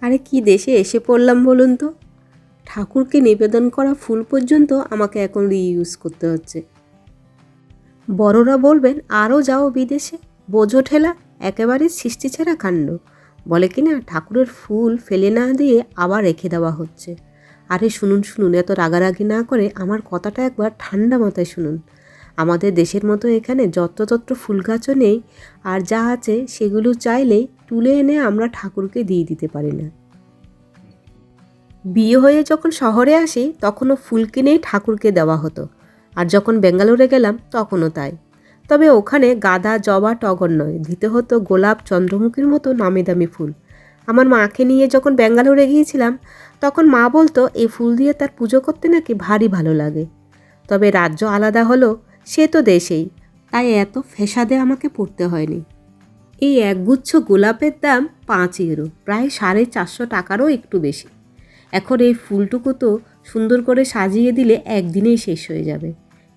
আরে কি দেশে এসে পড়লাম বলুন তো, ঠাকুরকে নিবেদন করা ফুল পর্যন্ত আমাকে এখন রিইউজ করতে হচ্ছে। বড়রা বলবেন আরও যাও বিদেশে, বোঝো ঠেলা, একেবারে সৃষ্টি ছেঁড়া কাণ্ড। বলে কি না ঠাকুরের ফুল ফেলে না দিয়ে আবার রেখে দেওয়া হচ্ছে। আরে শুনুন শুনুন, এত রাগারাগি না করে আমার কথাটা একবার ঠান্ডা মাথায় শুনুন। আমাদের দেশের মতো এখানে যত্রতত্র ফুল গাছও নেই, আর যা আছে সেগুলো চাইলেই তুলে এনে আমরা ঠাকুরকে দিয়ে দিতে পারি না। বিয়ে হয়ে যখন শহরে আসি তখনও ফুল কিনেই ঠাকুরকে দেওয়া হতো, আর যখন বেঙ্গালুরু গেলাম তখনও তাই। তবে ওখানে গাঁদা, জবা, টগর নয়, দিতে হতো গোলাপ, চন্দ্রমুখীর মতো নামি দামি ফুল। আমার মাকে নিয়ে যখন বেঙ্গালুরু গিয়েছিলাম তখন মা বলতো এই ফুল দিয়ে তার পুজো করতে নাকি ভারী ভালো লাগে। তবে রাজ্য আলাদা হলো, সে তো দেশেই, তাই এত ফেসাদে আমাকে পড়তে হয়নি। এই একগুচ্ছ গোলাপের দাম 5 ইউরো, প্রায় 450 টাকারও একটু বেশি। এখন এই ফুলটুকু তো সুন্দর করে সাজিয়ে দিলে একদিনেই শেষ হয়ে যাবে।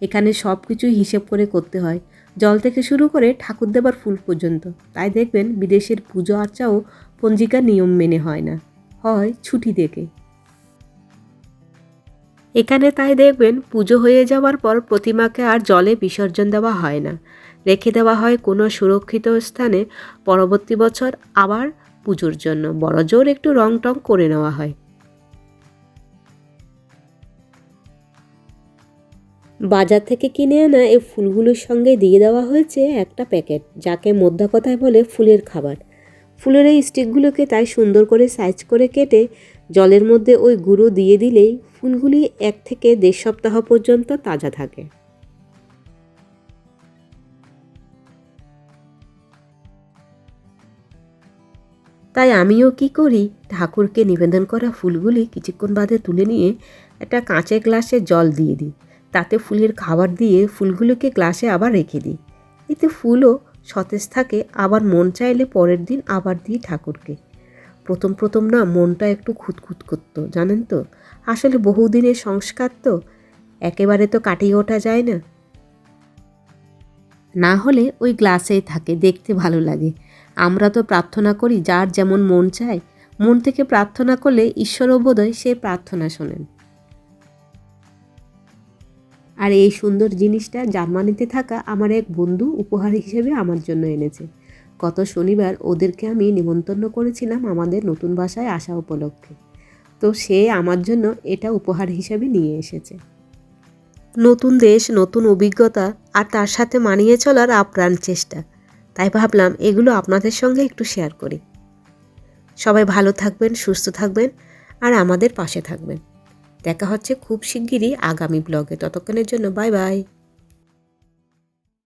এখানে সব কিছুই হিসেব করে করতে হয়, জল থেকে শুরু করে ঠাকুর দেবার ফুল পর্যন্ত। তাই দেখবেন বিদেশের পুজো আর্চাও পঞ্জিকার নিয়ম মেনে হয় না, হয় ছুটি দেখে। এখানে তাই দেখবেন পুজো হয়ে যাওয়ার পর প্রতিমাকে আর জলে বিসর্জন দেওয়া হয় না, রেখে দেওয়া হয় কোনো সুরক্ষিত স্থানে। পরবর্তী বছর আবার পুজোর জন্য বড়জোর একটু রং টং করে নেওয়া হয়। বাজার থেকে কিনে আনা এই ফুলগুলোর সঙ্গে দিয়ে দেওয়া হয়েছে একটা প্যাকেট, যাকে মোদ্দা কথায় বলে ফুলের খাবার। ফুলের এই স্টিকগুলোকে তাই সুন্দর করে সাইজ করে কেটে জলের মধ্যে ওই গুঁড়ো দিয়ে দিলেই ফুলগুলি 1 থেকে 1.5 সপ্তাহ পর্যন্ত তাজা থাকে। তাই আমিও কি করি, ঠাকুরকে নিবেদন করা ফুলগুলি কিছুক্ষণ বাদে তুলে নিয়ে একটা কাঁচের গ্লাসে জল দিয়ে দিই, তাতে ফুলের খাবার দিয়ে ফুলগুলোকে গ্লাসে আবার রেখে দিই। এতে ফুলও সতেজ থাকে, আবার মন চাইলে পরের দিন আবার দিই ঠাকুরকে। প্রথম প্রথম না মনটা একটু খুঁতখুত করতো জানেন তো, আসলে বহুদিনের সংস্কার তো, একেবারে তো কাটিয়ে ওঠা যায় না। না হলে ওই গ্লাসেই থাকে, দেখতে ভালো লাগে। আমরা তো প্রার্থনা করি যার যেমন মন চায়, মন থেকে প্রার্থনা করলে ঈশ্বরও বোধহয় সে প্রার্থনা শোনেন। আর এই সুন্দর জিনিসটা জার্মানিতে থাকা আমার এক বন্ধু উপহার হিসেবে আমার জন্য এনেছে। গত শনিবার ওদেরকে আমি নিমন্ত্রণ করেছিলাম আমাদের নতুন বাসায় আসা উপলক্ষে, তো সে আমার জন্য এটা উপহার হিসেবে নিয়ে এসেছে। নতুন দেশ, নতুন অভিজ্ঞতা, আর তার সাথে মানিয়ে চলার আপ্রাণ চেষ্টা, তাই ভাবলাম এগুলো আপনাদের সঙ্গে একটু শেয়ার করি। সবাই ভালো থাকবেন, সুস্থ থাকবেন, আর আমাদের পাশে থাকবেন। দেখা হচ্ছে খুব শিগগিরই আগামী ব্লগে। ততক্ষণের জন্য বাই বাই।